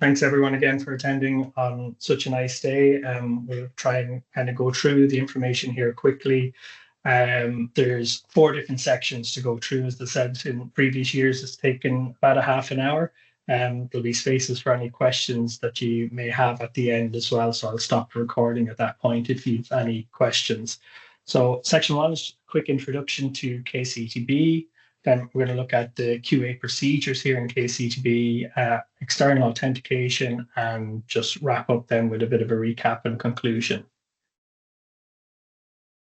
Thanks everyone again for attending on such a nice day. We'll try and kind of go through the information here quickly. There's 4 different sections to go through. As I said, in previous years, it's taken about a half an hour. There'll be spaces for any questions that you may have at the end as well. So I'll stop the recording at that point if you've any questions. So section 1 is a quick introduction to KCETB. Then we're going to look at the QA procedures here in KCETB, external authentication, and just wrap up then with a bit of a recap and conclusion.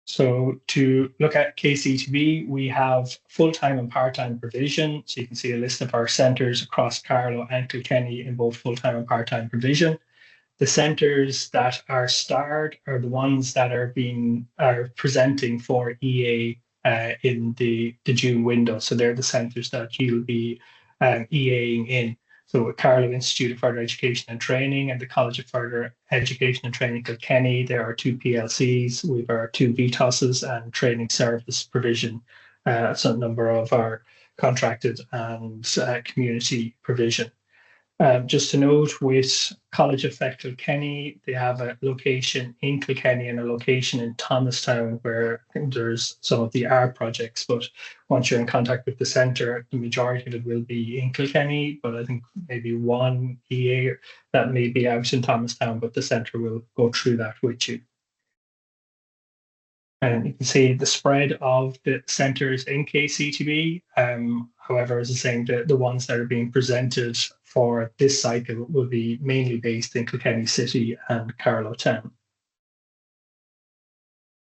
So to look at KCETB, we have full-time and part-time provision. So you can see a list of our centres across Carlow and Kilkenny in both full-time and part-time provision. The centres that are starred are the ones that are presenting for EA in the June window. So they're the centres that you'll be EAing in. So Carlow Institute of Further Education and Training and the College of Further Education and Training Kilkenny, there are 2 PLCs, we have our 2 VTOSs and training service provision, some number of our contracted and community provision. Just to note, with College of Further Kilkenny, they have a location in Kilkenny and a location in Thomastown where there's some of the R projects. But once you're in contact with the centre, the majority of it will be in Kilkenny. But I think maybe one EA that may be out in Thomastown, but the centre will go through that with you. And you can see the spread of the centres in KCETB. However, as I was saying, the ones that are being presented for this cycle will be mainly based in Kilkenny City and Carlow Town.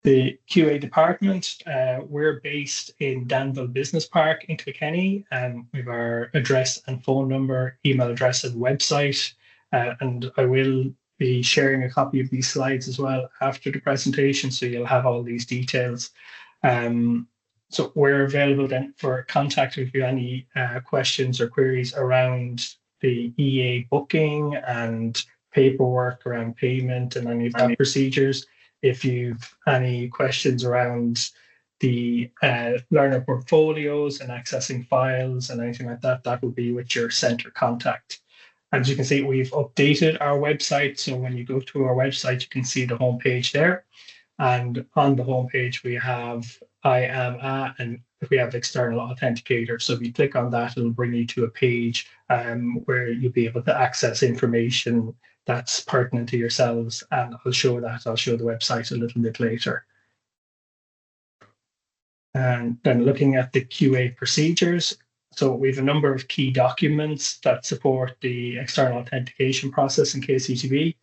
The QA department, we're based in Danville Business Park in Kilkenny, and we have our address and phone number, email address and website. And I will be sharing a copy of these slides as well after the presentation, so you'll have all these details. So we're available then for contact if you have any questions or queries around the EA booking and paperwork around payment and any of that procedures. If you've any questions around the learner portfolios and accessing files and anything like that, that will be with your centre contact. As you can see, we've updated our website. So when you go to our website, you can see the homepage there. And on the homepage, we have and we have external authenticator. So if you click on that, it'll bring you to a page where you'll be able to access information that's pertinent to yourselves. And I'll show the website a little bit later. And then looking at the QA procedures. So we have a number of key documents that support the external authentication process in KCETB.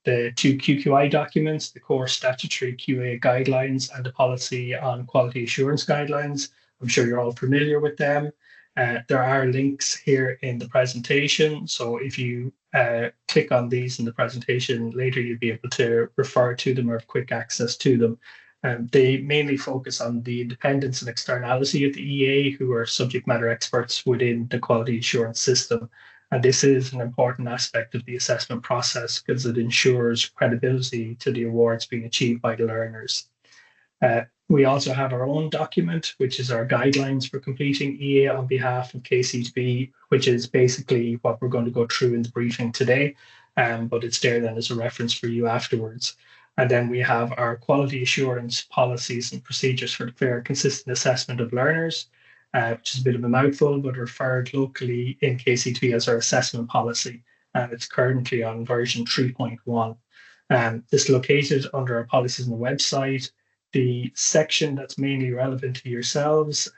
The 2 QQI documents, the core statutory QA guidelines and the policy on quality assurance guidelines. I'm sure you're all familiar with them. There are links here in the presentation. So if you click on these in the presentation later, you'll be able to refer to them or have quick access to them. They mainly focus on the independence and externality of the EA, who are subject matter experts within the quality assurance system. And this is an important aspect of the assessment process because it ensures credibility to the awards being achieved by the learners. We also have our own document, which is our guidelines for completing EA on behalf of KCETB, which is basically what we're going to go through in the briefing today, but it's there then as a reference for you afterwards. And then we have our quality assurance policies and procedures for the fair and consistent assessment of learners, which is a bit of a mouthful, but referred locally in KCETB as our assessment policy. And it's currently on version 3.1. It's located under our policies on the website. The section that's mainly relevant to yourselves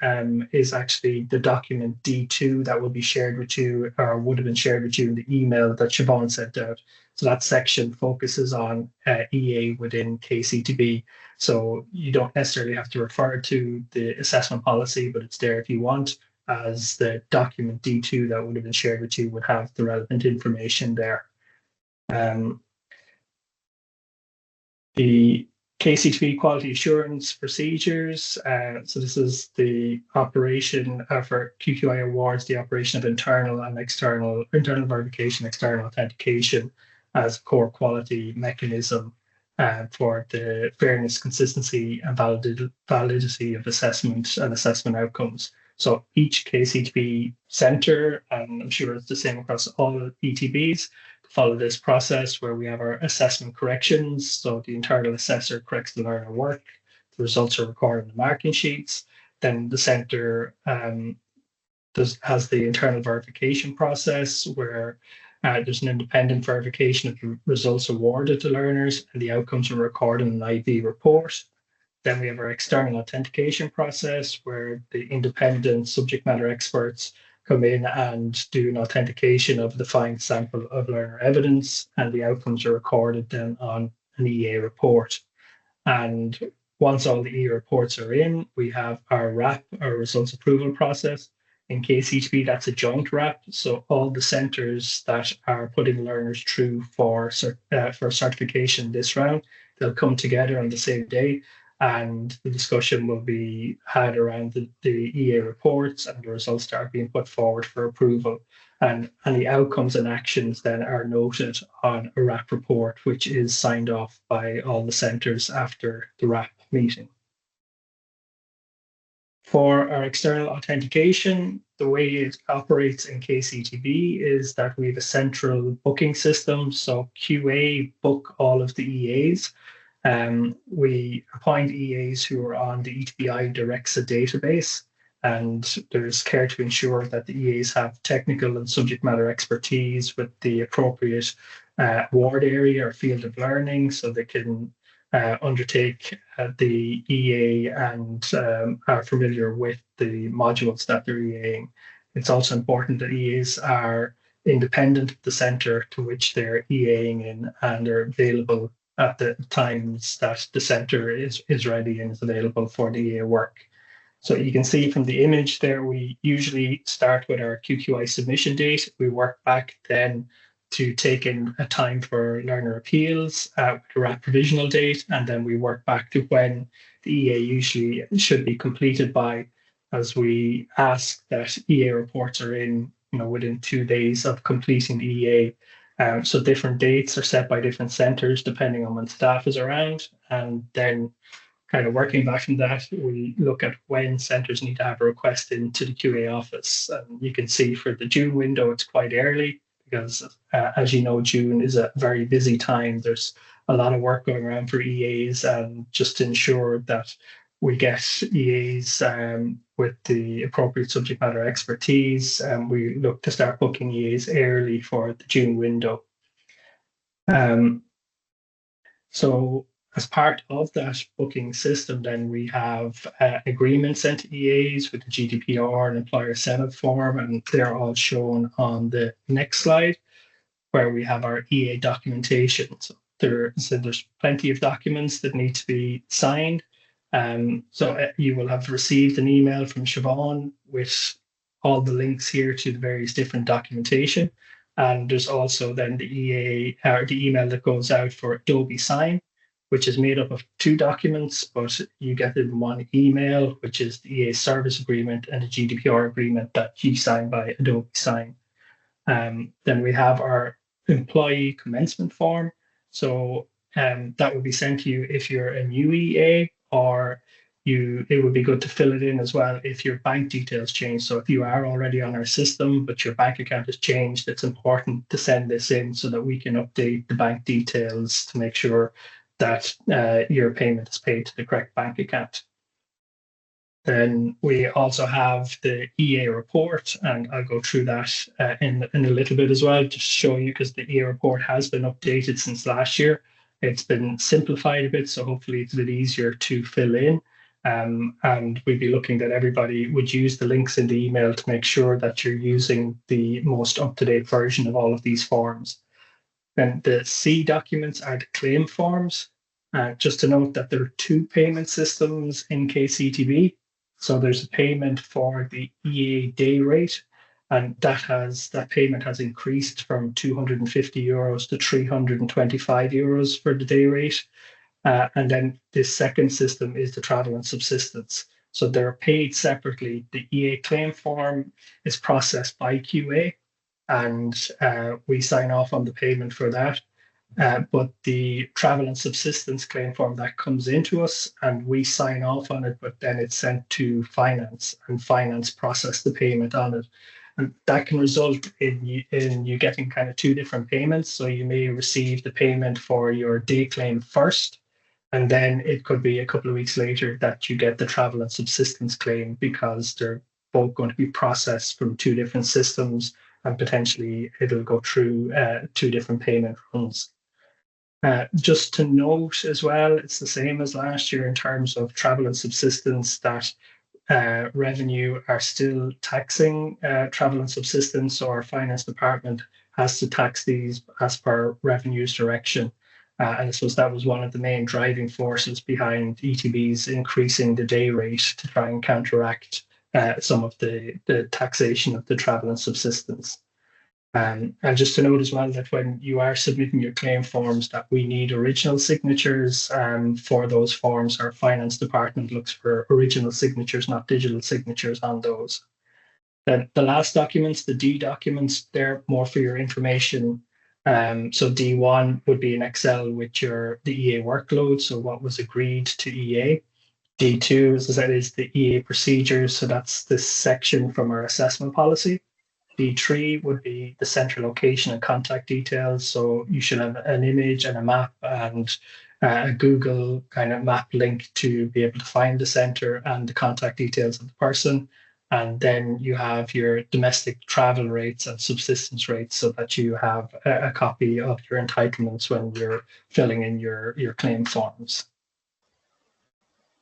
is actually the document D2 that will be shared with you or would have been shared with you in the email that Siobhan sent out. So that section focuses on EA within KCETB. So you don't necessarily have to refer to the assessment policy, but it's there if you want, as the document D2 that would have been shared with you would have the relevant information there. The KCETB quality assurance procedures. So this is the operation for QQI awards, the operation of internal verification, external authentication as a core quality mechanism for the fairness, consistency, and validity of assessment and assessment outcomes. So each KCETB centre, and I'm sure it's the same across all ETBs, follow this process where we have our assessment corrections. So the internal assessor corrects the learner work. The results are recorded in the marking sheets. Then the centre has the internal verification process where there's an independent verification of the results awarded to learners and the outcomes are recorded in an IB report. Then we have our external authentication process where the independent subject matter experts come in and do an authentication of the defined sample of learner evidence, and the outcomes are recorded then on an EA report. And once all the EA reports are in, we have our RAP, our results approval process. In KCETB, that's a joint RAP. So all the centres that are putting learners through for certification this round, they'll come together on the same day, and the discussion will be had around the EA reports and the results that are being put forward for approval. And the outcomes and actions then are noted on a RAP report, which is signed off by all the centres after the RAP meeting. For our external authentication, the way it operates in KCETB is that we have a central booking system. So QA book all of the EAs. We appoint EAs who are on the ETBI Direcsa database, and there's care to ensure that the EAs have technical and subject matter expertise with the appropriate ward area or field of learning so they can undertake the EA and are familiar with the modules that they're EAing. It's also important that EAs are independent of the centre to which they're EAing in and are available at the times that the centre is ready and is available for the EA work. So you can see from the image there, we usually start with our QQI submission date. We work back then to take in a time for learner appeals with a RAP provisional date, and then we work back to when the EA usually should be completed by, as we ask that EA reports are in, within 2 days of completing the EA. So different dates are set by different centres depending on when staff is around, and then kind of working back from that, we look at when centres need to have a request into the QA office. And you can see for the June window, it's quite early because, as you know, June is a very busy time. There's a lot of work going around for EAs, and just to ensure that we get EAs with the appropriate subject matter expertise, we look to start booking EAs early for the June window. So as part of that booking system, then we have agreements sent to EAs with the GDPR and employer setup form, and they're all shown on the next slide, where we have our EA documentation. So there's plenty of documents that need to be signed. So you will have received an email from Siobhan with all the links here to the various different documentation. And there's also then the EA or the email that goes out for Adobe Sign, which is made up of 2 documents, but you get it in one email, which is the EA service agreement and the GDPR agreement that you sign by Adobe Sign. Then we have our employee commencement form. So that would be sent to you if you're a new EA, or it would be good to fill it in as well if your bank details change. So if you are already on our system, but your bank account has changed, it's important to send this in so that we can update the bank details to make sure that your payment is paid to the correct bank account. Then we also have the EA report, and I'll go through that in a little bit as well, just to show you, because the EA report has been updated since last year. It's been simplified a bit, so hopefully it's a bit easier to fill in. And we'd be looking that everybody would use the links in the email to make sure that you're using the most up-to-date version of all of these forms. Then the C documents are the claim forms. Just to note that there are 2 payment systems in KCETB. So there's a payment for the EA day rate, and that payment has increased from €250 to €325 for the day rate. And then the second system is the travel and subsistence. So they're paid separately. The EA claim form is processed by QA, and we sign off on the payment for that. But the travel and subsistence claim form, that comes into us and we sign off on it, but then it's sent to finance, and finance process the payment on it. And that can result in you getting kind of two different payments. So you may receive the payment for your day claim first, and then it could be a couple of weeks later that you get the travel and subsistence claim, because they're both going to be processed from two different systems, and potentially it'll go through two different payment runs. Just to note as well, it's the same as last year in terms of travel and subsistence, that revenue are still taxing travel and subsistence. So our finance department has to tax these as per revenues direction. And I suppose that was one of the main driving forces behind ETB's increasing the day rate to try and counteract some of the taxation of the travel and subsistence. And just to note as well that when you are submitting your claim forms, that we need original signatures for those forms. Our finance department looks for original signatures, not digital signatures on those. Then the last documents, the D documents, they're more for your information. So D1 would be an Excel with the EA workload, so what was agreed to EA. D2, as I said, is the EA procedures, so that's this section from our assessment policy. D3 would be the central location and contact details. So you should have an image and a map and a Google kind of map link to be able to find the center and the contact details of the person. And then you have your domestic travel rates and subsistence rates, so that you have a copy of your entitlements when you're filling in your claim forms.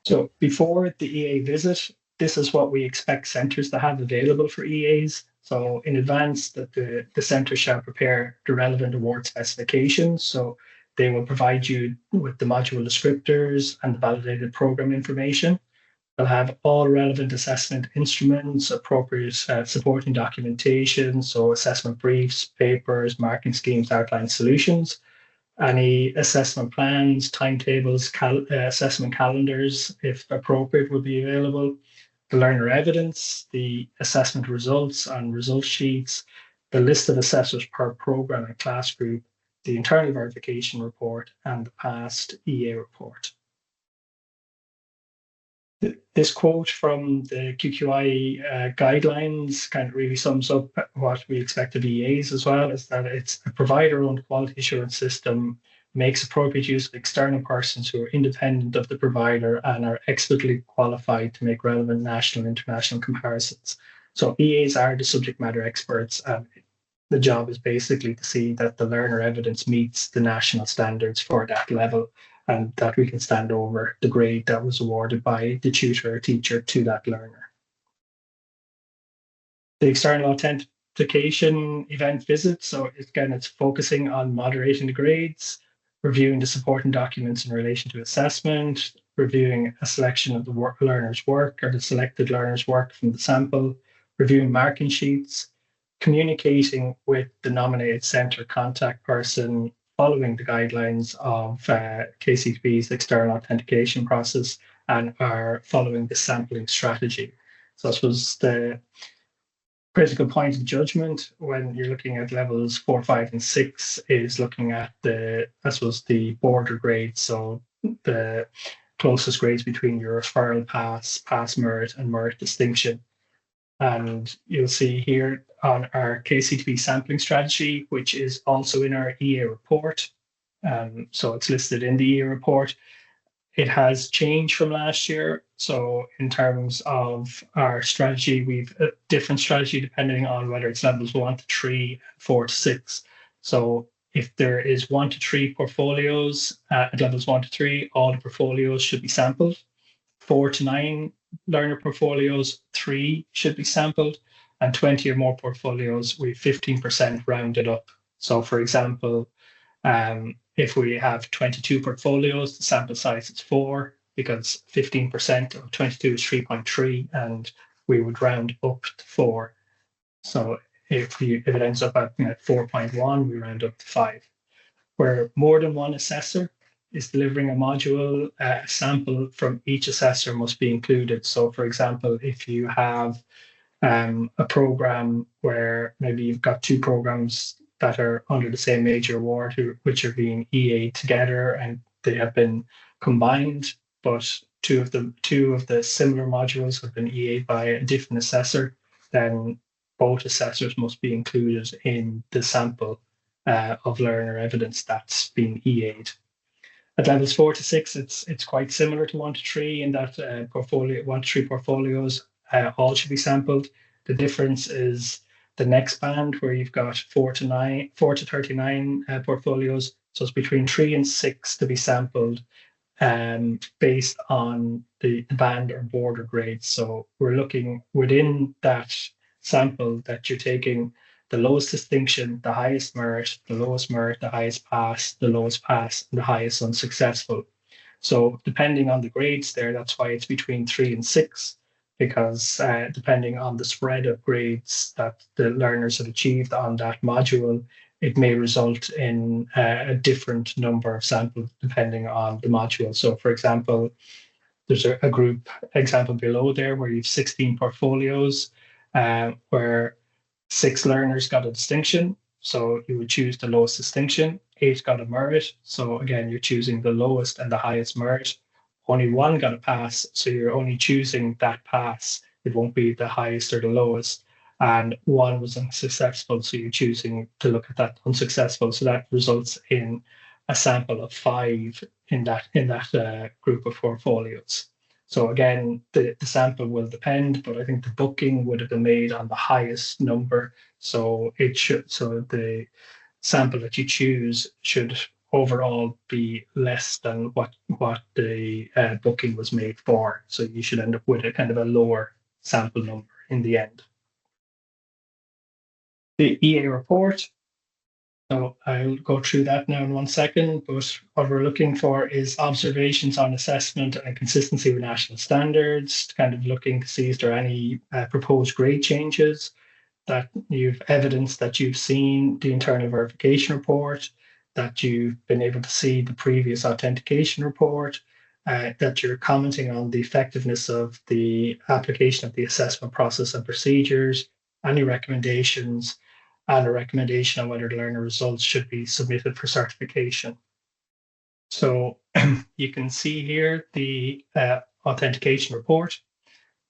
So before the EA visit, this is what we expect centres to have available for EAs. So in advance, that the centre shall prepare the relevant award specifications. So they will provide you with the module descriptors and the validated program information. They'll have all relevant assessment instruments, appropriate supporting documentation, so assessment briefs, papers, marking schemes, outline solutions. Any assessment plans, timetables, assessment calendars, if appropriate, will be available. The learner evidence, the assessment results and result sheets, the list of assessors per program and class group, the internal verification report, and the past EA report. This quote from the QQI guidelines kind of really sums up what we expect of EAs as well, is that it's a provider-owned quality assurance system, makes appropriate use of external persons who are independent of the provider and are expertly qualified to make relevant national and international comparisons. So EAs are the subject matter experts, and the job is basically to see that the learner evidence meets the national standards for that level, and that we can stand over the grade that was awarded by the tutor or teacher to that learner. The external authentication event visit. So again, it's focusing on moderating the grades, reviewing the supporting documents in relation to assessment, reviewing a selection of the learner's work or the selected learner's work from the sample, reviewing marking sheets, communicating with the nominated centre contact person, following the guidelines of KCETB's external authentication process, and are following the sampling strategy. So this was the critical point of judgment when you're looking at levels 4, 5, and 6, is looking at the border grades. So the closest grades between your referral pass merit, and merit distinction. And you'll see here on our KCETB sampling strategy, which is also in our EA report. So it's listed in the EA report. It has changed from last year. So in terms of our strategy, we've a different strategy depending on whether it's levels 1 to 3, 4 to 6. So if there is 1 to 3 portfolios at levels 1 to 3, all the portfolios should be sampled. 4 to 9 learner portfolios, 3 should be sampled, and 20 or more portfolios, we 15% rounded up. So for example, if we have 22 portfolios, the sample size is 4, because 15% of 22 is 3.3, and we would round up to 4. So if it ends up at 4.1, we round up to 5. Where more than one assessor is delivering a module, a sample from each assessor must be included. So for example, if you have a program where maybe you've got 2 programs that are under the same major award, which are being EA together and they have been combined, but two of the similar modules have been EA by a different assessor, then both assessors must be included in the sample of learner evidence that's been EA'd. At levels 4 to 6, it's quite similar to 1 to 3 in that 1 to 3 portfolios all should be sampled. The difference is the next band where you've got 4 to 39 portfolios. So it's between 3 and 6 to be sampled based on the band or border grades. So we're looking within that sample that you're taking the lowest distinction, the highest merit, the lowest merit, the highest pass, the lowest pass, and the highest unsuccessful. So depending on the grades there, that's why it's between 3 and 6, because depending on the spread of grades that the learners have achieved on that module, it may result in a different number of samples depending on the module. So for example, there's a group example below there where you've 16 portfolios where 6 learners got a distinction. So you would choose the lowest distinction. 8 got a merit. So again, you're choosing the lowest and the highest merit. Only 1 got a pass. So you're only choosing that pass. It won't be the highest or the lowest. And 1 was unsuccessful. So you're choosing to look at that unsuccessful. So that results in a sample of 5 in that group of portfolios. So again, the sample will depend, but I think the booking would have been made on the highest number. So the sample that you choose should overall be less than what the booking was made for. So you should end up with a kind of a lower sample number in the end. The EA report. So I'll go through that now in 1 second, but what we're looking for is observations on assessment and consistency with national standards, kind of looking to see is there any proposed grade changes, that you've evidence that you've seen the internal verification report, that you've been able to see the previous authentication report, that you're commenting on the effectiveness of the application of the assessment process and procedures, any recommendations, and a recommendation on whether the learner results should be submitted for certification. So you can see here the authentication report.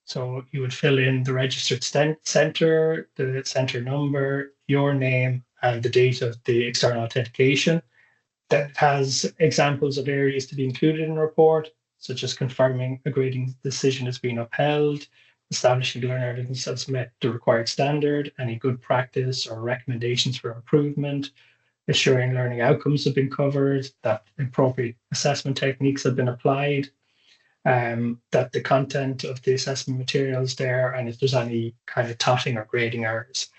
So you would fill in the registered center, the center number, your name, and the date of the external authentication. That has examples of areas to be included in the report, such as confirming a grading decision has been upheld, establishing learner evidence has met the required standard, any good practice or recommendations for improvement, ensuring learning outcomes have been covered, that appropriate assessment techniques have been applied, that the content of the assessment materials there, and if there's any kind of totting or grading errors.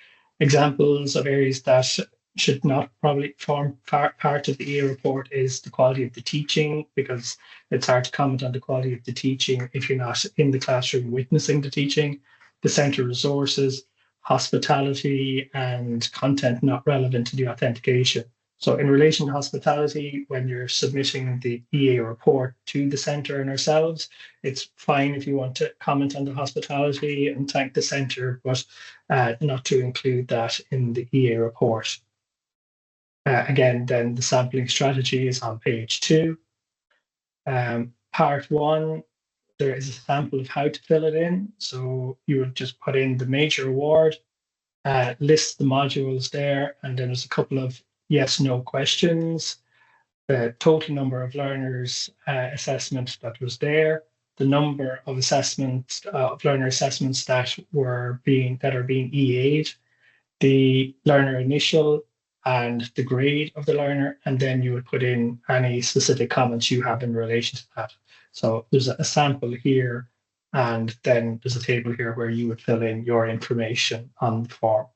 Examples of areas that should not probably form part of the EA report is the quality of the teaching, because it's hard to comment on the quality of the teaching if you're not in the classroom witnessing the teaching, the centre resources, hospitality, and content not relevant to the authentication. So in relation to hospitality, when you're submitting the EA report to the centre and ourselves, it's fine if you want to comment on the hospitality and thank the centre, but not to include that in the EA report. Again, then the sampling strategy is on page 2. Part 1, there is a sample of how to fill it in. So you would just put in the major award, list the modules there, and then there's a couple of yes/no questions, the total number of learners assessment that was there, the number of assessments of learner assessments that are being EA'd, the learner initial and the grade of the learner, and then you would put in any specific comments you have in relation to that. So there's a sample here, and then there's a table here where you would fill in your information on the form.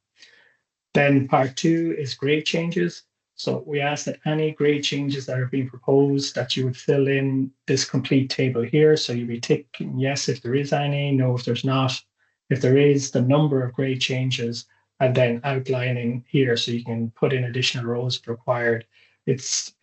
Then part 2 is grade changes. So we ask that any grade changes that are being proposed, that you would fill in this complete table here. So you'd be ticking yes if there is any, no if there's not. If there is, the number of grade changes, and then outlining here so you can put in additional rows if required. It's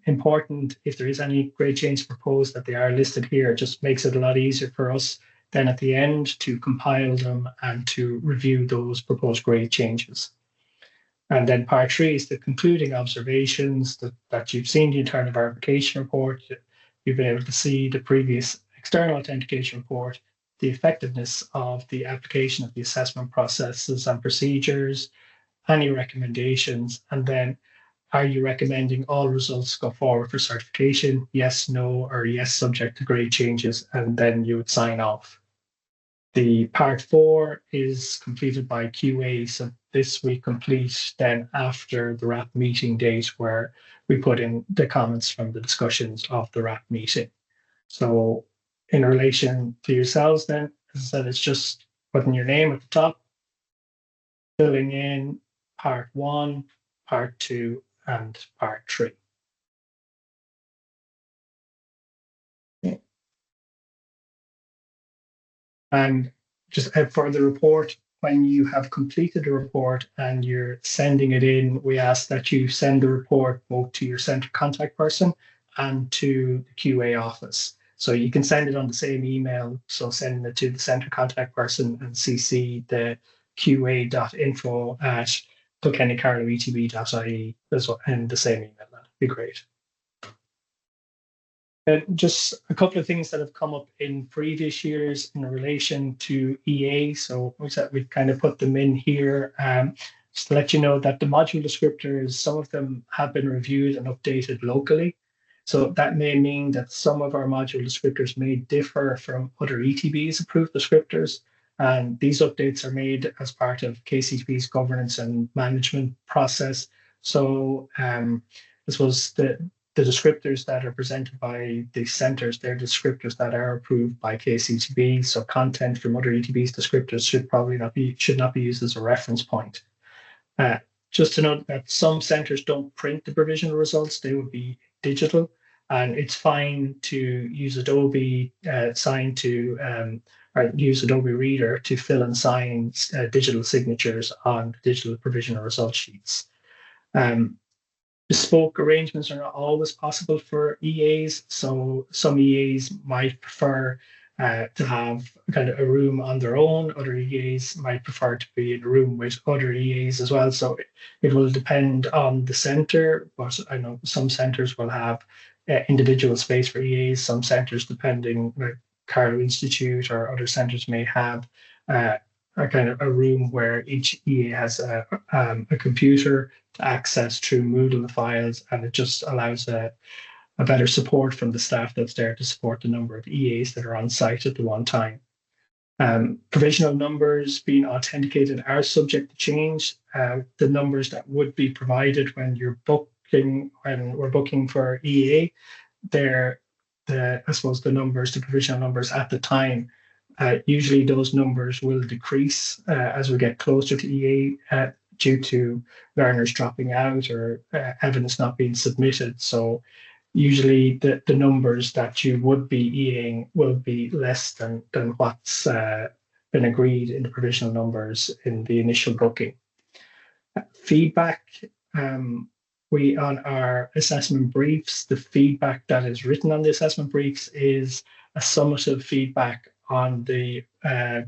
important if there is any grade change proposed that they are listed here. It just makes it a lot easier for us then at the end to compile them and to review those proposed grade changes. And then part 3 is the concluding observations that you've seen the internal verification report, you've been able to see the previous external authentication report, the effectiveness of the application of the assessment processes and procedures, any recommendations, and then are you recommending all results go forward for certification? Yes, no, or yes, subject to grade changes, and then you would sign off. The part 4 is completed by QA. So this we complete then after the RAP meeting date where we put in the comments from the discussions of the RAP meeting. So in relation to yourselves then, as I said, it's just putting your name at the top, filling in part 1, part 2, and part 3. And just for the report, when you have completed the report and you're sending it in, we ask that you send the report both to your centre contact person and to the QA office. So you can send it on the same email. So sending it to the centre contact person and CC the qa.info@kilkennycarlowetb.ie as well in the same email. That'd be great. Just a couple of things that have come up in previous years in relation to EA. So we've kind of put them in here. Just to let you know that the module descriptors, some of them have been reviewed and updated locally. So that may mean that some of our module descriptors may differ from other ETB's approved descriptors. And these updates are made as part of KCETB's governance and management process. So this was the descriptors that are presented by the centres, they're descriptors that are approved by KCETB. So content from other ETB's descriptors should not be used as a reference point. Just to note that some centres don't print the provisional results; they would be digital, and it's fine to use Adobe Sign to or use Adobe Reader to fill and sign digital signatures on digital provisional result sheets. Bespoke arrangements are not always possible for EAs. So some EAs might prefer to have kind of a room on their own. Other EAs might prefer to be in a room with other EAs as well. So it will depend on the centre. But I know some centres will have individual space for EAs. Some centres, depending, like Carlow Institute or other centres, may have a kind of a room where each EA has a computer to access through Moodle the files, and it just allows a better support from the staff that's there to support the number of EAs that are on site at the one time. Provisional numbers being authenticated are subject to change. The numbers that would be provided when we're booking for EA, they're I suppose the provisional numbers at the time. Usually those numbers will decrease as we get closer to EA due to learners dropping out or evidence not being submitted. So usually the numbers that you would be EAing will be less than what's been agreed in the provisional numbers in the initial booking. Feedback. We on our assessment briefs, the feedback that is written on the assessment briefs is a summative feedback on the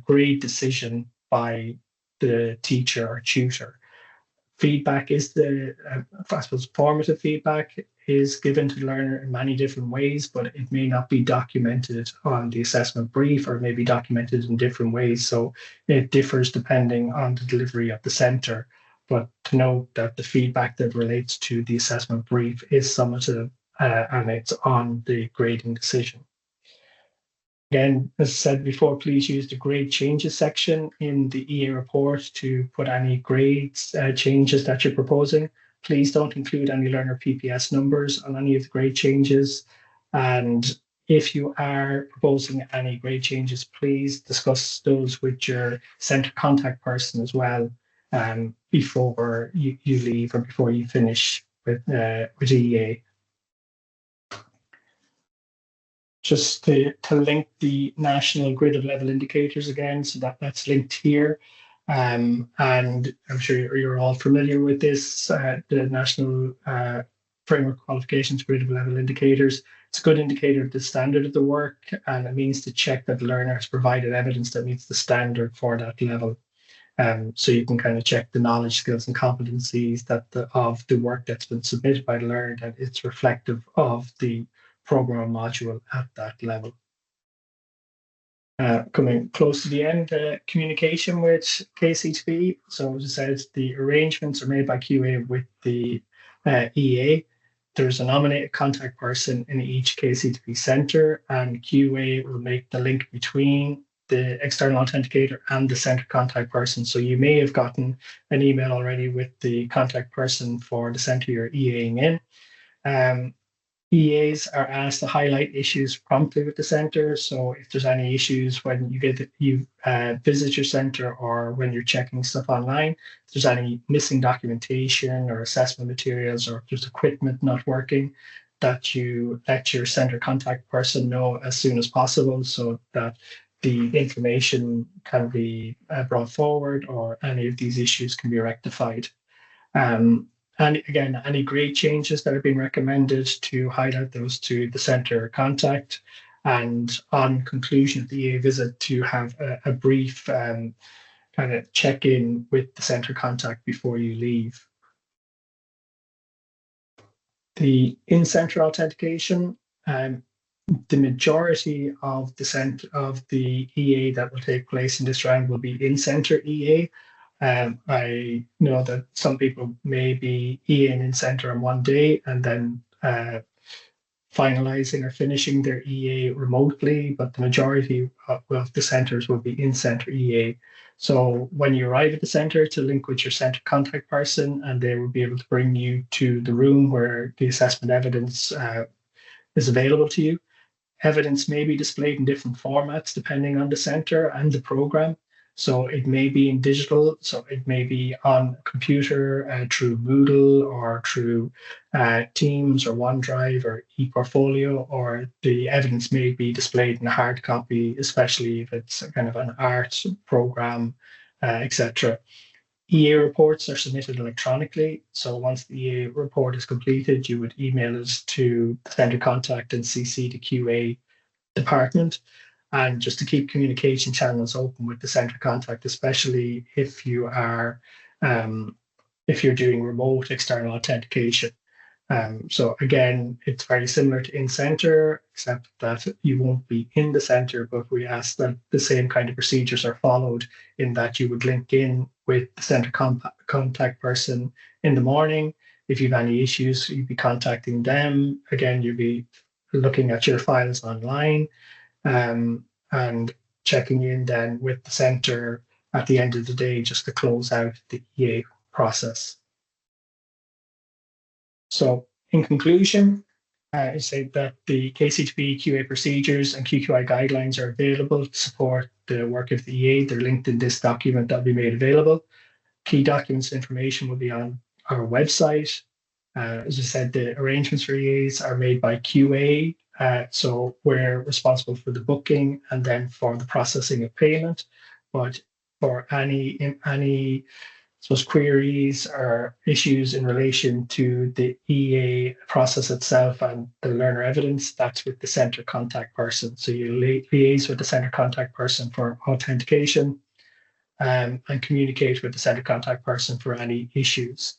grade decision by the teacher or tutor. Feedback is I suppose formative feedback is given to the learner in many different ways, but it may not be documented on the assessment brief or may be documented in different ways. So it differs depending on the delivery of the centre. But to note that the feedback that relates to the assessment brief is summative and it's on the grading decision. Again, as I said before, please use the grade changes section in the EA report to put any grades changes that you're proposing. Please don't include any learner PPS numbers on any of the grade changes. And if you are proposing any grade changes, please discuss those with your centre contact person as well before you leave or before you finish with EA. Just to link the national grid of level indicators again, so that's linked here. And I'm sure you're all familiar with this, the National Framework Qualifications Grid of Level Indicators. It's a good indicator of the standard of the work, and it means to check that the learner has provided evidence that meets the standard for that level. So you can kind of check the knowledge, skills, and competencies of the work that's been submitted by the learner, that it's reflective of the program module at that level. Coming close to the end, communication with KCETB. So as I said, the arrangements are made by QA with the EA. There's a nominated contact person in each KCETB center, and QA will make the link between the external authenticator and the center contact person. So you may have gotten an email already with the contact person for the center you're EAing in. EAs are asked to highlight issues promptly with the center. So if there's any issues when you visit your center or when you're checking stuff online, if there's any missing documentation or assessment materials or if there's equipment not working, that you let your center contact person know as soon as possible so that the information can be brought forward or any of these issues can be rectified. And again, any grade changes that have been recommended to highlight those to the center contact. And on conclusion of the EA visit, to have a brief kind of check in with the center contact before you leave. The in-center authentication, the majority of the EA that will take place in this round will be in-center EA. I know that some people may be EAing in center on one day and then finalizing or finishing their EA remotely, but the majority of the centers will be in center EA. So when you arrive at the center, to link with your center contact person, and they will be able to bring you to the room where the assessment evidence is available to you. Evidence may be displayed in different formats depending on the center and the program. So it may be in digital, so it may be on a computer through Moodle or through Teams or OneDrive or ePortfolio, or the evidence may be displayed in a hard copy, especially if it's kind of an art program, etc. EA reports are submitted electronically. So once the EA report is completed, you would email it to the center contact and CC the QA department. And just to keep communication channels open with the center contact, especially if you are if you're doing remote external authentication. So again, it's very similar to in-center, except that you won't be in the center, but we ask that the same kind of procedures are followed, in that you would link in with the center contact person in the morning. If you have any issues, you'd be contacting them. Again, you'd be looking at your files online and checking in then with the center at the end of the day just to close out the EA process. So in conclusion, I say that the KCETB QA procedures and QQI guidelines are available to support the work of the EA. They're linked in this document that will be made available. Key documents information will be on our website. As I said, the arrangements for EAs are made by QA. So we're responsible for the booking and then for the processing of payment. But for any suppose queries or issues in relation to the EA process itself and the learner evidence, that's with the center contact person. So you liaise with the center contact person for authentication and communicate with the center contact person for any issues.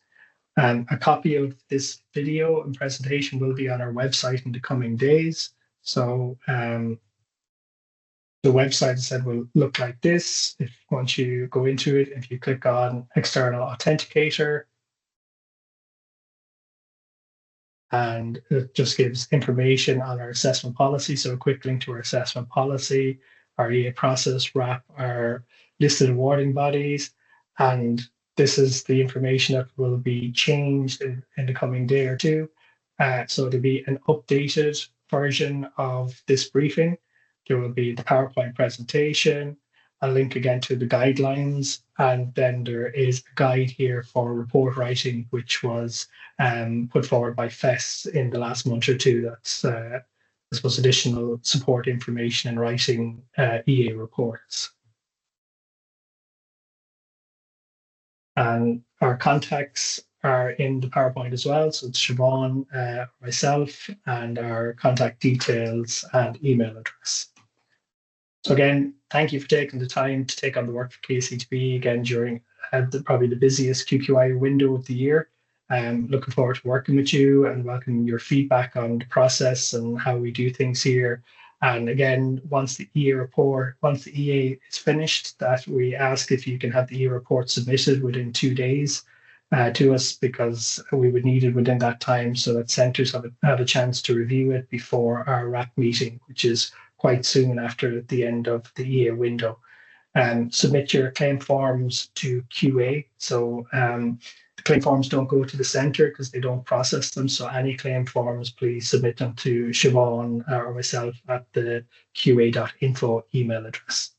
A copy of this video and presentation will be on our website in the coming days. So the website, as I said, will look like this. Once you go into it, if you click on External Authenticator, and it just gives information on our assessment policy. So a quick link to our assessment policy, our EA process, RAP, our listed awarding bodies, and this is the information that will be changed in the coming day or two. So there'll be an updated version of this briefing. There will be the PowerPoint presentation, a link again to the guidelines, and then there is a guide here for report writing, which was put forward by FES in the last month or two. That's, I suppose, additional support information in writing EA reports. And our contacts are in the PowerPoint as well. So it's Siobhan, myself, and our contact details and email address. So again, thank you for taking the time to take on the work for KCETB again during probably the busiest QQI window of the year. Looking forward to working with you and welcoming your feedback on the process and how we do things here. And again, once the EA is finished, that we ask if you can have the EA report submitted within 2 days to us, because we would need it within that time so that centres have a chance to review it before our RAP meeting, which is quite soon after the end of the EA window. Submit your claim forms to QA. So the claim forms don't go to the centre because they don't process them. So any claim forms, please submit them to Siobhan or myself at the qa.info email address.